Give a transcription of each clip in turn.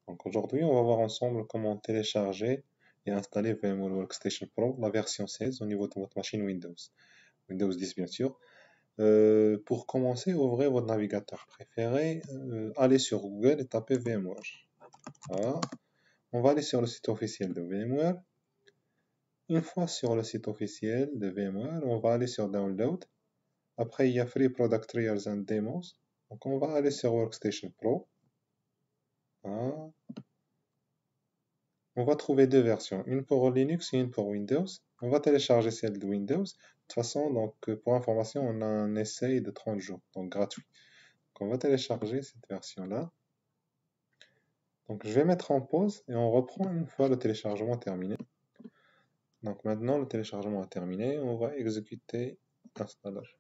Donc aujourd'hui, on va voir ensemble comment télécharger et installer VMware Workstation Pro, la version 16 au niveau de votre machine Windows. Windows 10 bien sûr. Pour commencer, ouvrez votre navigateur préféré, allez sur Google et tapez VMware. Voilà. On va aller sur le site officiel de VMware. Une fois sur le site officiel de VMware, on va aller sur Download. Après, il y a Free Product Trials and Demos. Donc on va aller sur Workstation Pro. Voilà. On va trouver deux versions, une pour Linux et une pour Windows. On va télécharger celle de Windows. De toute façon, donc, pour information, on a un essai de 30 jours, donc gratuit. Donc, on va télécharger cette version-là. Donc, je vais mettre en pause et on reprend une fois le téléchargement terminé. Donc, maintenant, le téléchargement est terminé. On va exécuter l'installation.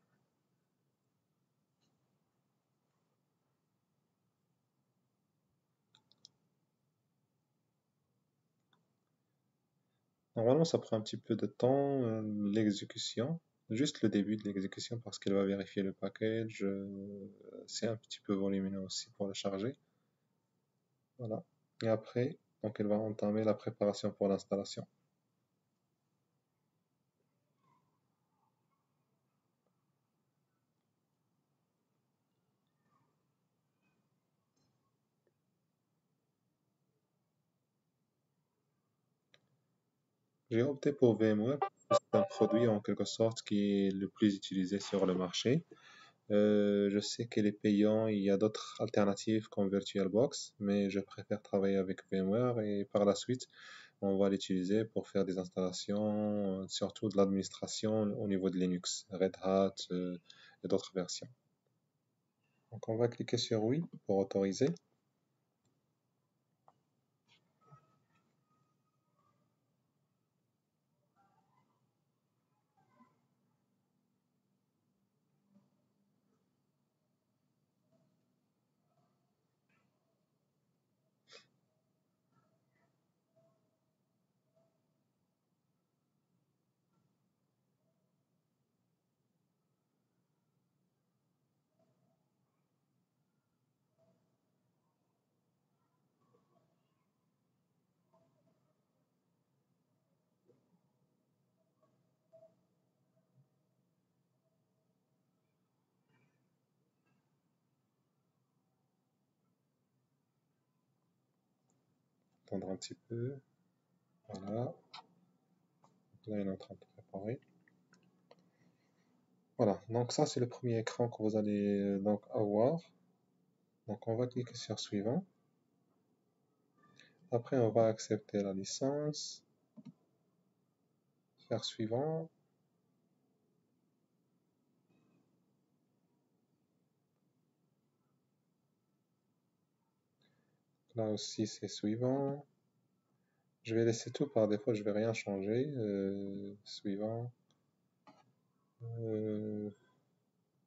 Normalement, ça prend un petit peu de temps, l'exécution. Juste le début de l'exécution parce qu'elle va vérifier le package. C'est un petit peu volumineux aussi pour le charger. Voilà. Et après, donc elle va entamer la préparation pour l'installation. J'ai opté pour VMware. C'est un produit en quelque sorte qui est le plus utilisé sur le marché. Je sais qu'il est payant, il y a d'autres alternatives comme VirtualBox, mais je préfère travailler avec VMware et par la suite, on va l'utiliser pour faire des installations, surtout de l'administration au niveau de Linux, Red Hat et d'autres versions. Donc on va cliquer sur oui pour autoriser. Attendre un petit peu. Voilà. Là, il est en train de préparer. Voilà, donc ça c'est le premier écran que vous allez donc avoir. Donc on va cliquer sur suivant. Après on va accepter la licence. Faire suivant. Là aussi c'est suivant. Je vais laisser tout par défaut, je vais rien changer. Suivant.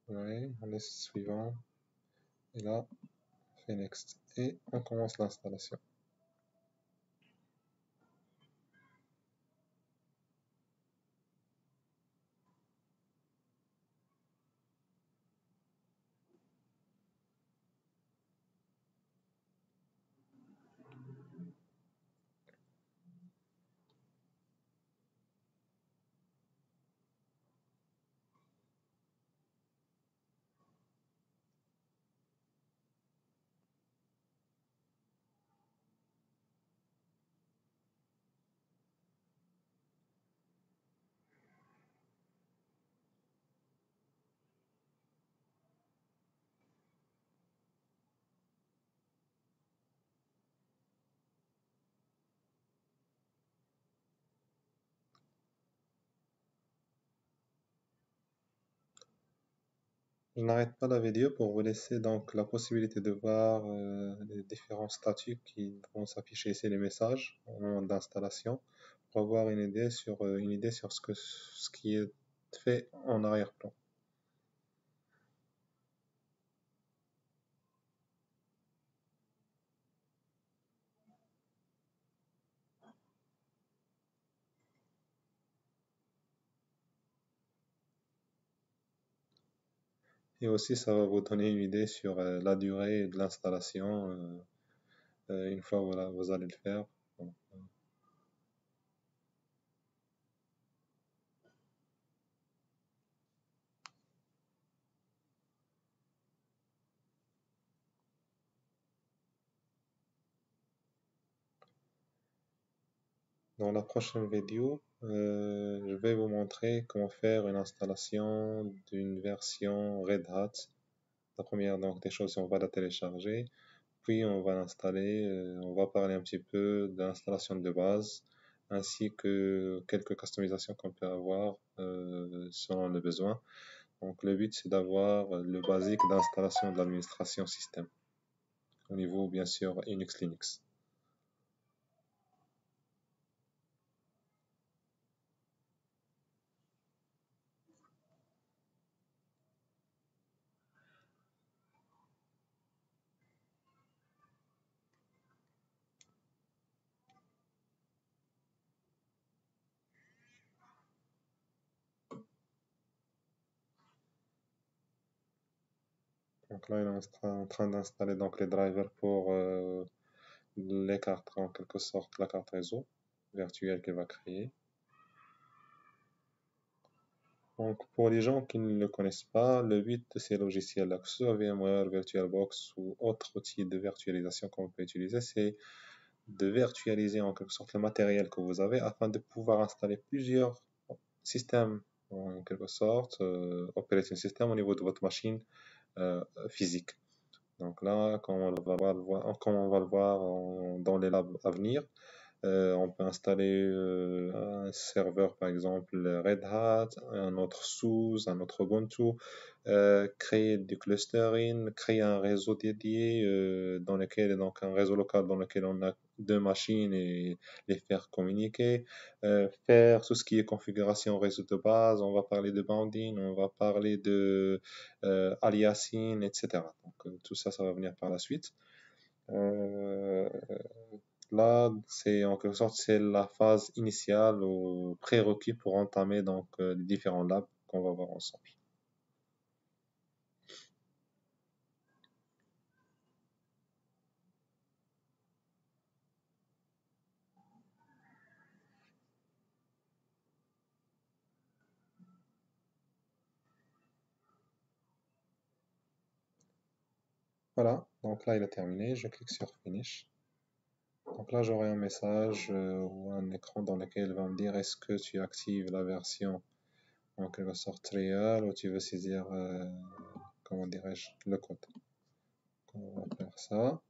Ouais, on laisse suivant. Et là, on fait next. Et on commence l'installation. Je n'arrête pas la vidéo pour vous laisser donc la possibilité de voir les différents statuts qui vont s'afficher ici, les messages au moment d'installation, pour avoir une idée sur ce qui est fait en arrière-plan. Et aussi, ça va vous donner une idée sur la durée de l'installation Une fois voilà, vous allez le faire. Dans la prochaine vidéo, je vais vous montrer comment faire une installation d'une version Red Hat. La première donc, des choses, on va la télécharger, puis on va l'installer. On va parler un petit peu de l'installation de base, ainsi que quelques customisations qu'on peut avoir selon le besoin. Donc le but c'est d'avoir le basique d'installation de l'administration système, au niveau bien sûr Linux Linux. Donc là, il est en train d'installer donc les drivers pour les cartes, en quelque sorte, la carte réseau virtuelle qu'il va créer. Donc, pour les gens qui ne le connaissent pas, le but de ces logiciels-là, que ce soit VMware, VirtualBox ou autre outil de virtualisation qu'on peut utiliser, c'est de virtualiser en quelque sorte le matériel que vous avez afin de pouvoir installer plusieurs systèmes, en quelque sorte, operating system au niveau de votre machine physique. Donc là, comme on va le voir dans les labs à venir, on peut installer un serveur, par exemple Red Hat, un autre SUSE, un autre Ubuntu, créer du clustering, créer un réseau dédié dans lequel, donc un réseau local dans lequel on a deux machines et les faire communiquer, faire tout ce qui est configuration réseau de base, on va parler de bounding, on va parler de aliasing, etc. Donc tout ça, ça va venir par la suite. Euh, Là, c'est en quelque sorte c'est la phase initiale ou prérequis pour entamer donc les différents labs qu'on va voir ensemble. Voilà, donc là il est terminé, je clique sur Finish. Donc là j'aurai un message ou un écran dans lequel il va me dire est-ce que tu actives la version en quelque sorte trial ou tu veux saisir, comment dirais-je, le code. Donc, on va faire ça.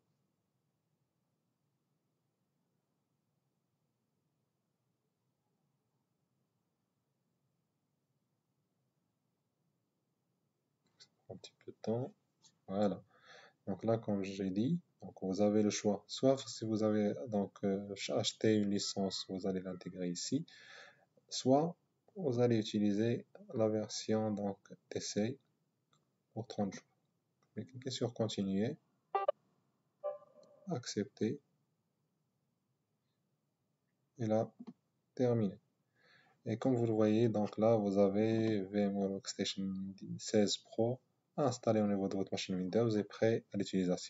Un petit peu de temps. Voilà. Donc là, comme j'ai dit, donc vous avez le choix. Soit si vous avez donc acheté une licence, vous allez l'intégrer ici. Soit vous allez utiliser la version donc d'essai pour 30 jours. Vous cliquez sur continuer, accepter et là terminer. Et comme vous le voyez, donc là vous avez VMware Workstation 16 Pro installé au niveau de votre machine Windows et prêt à l'utilisation.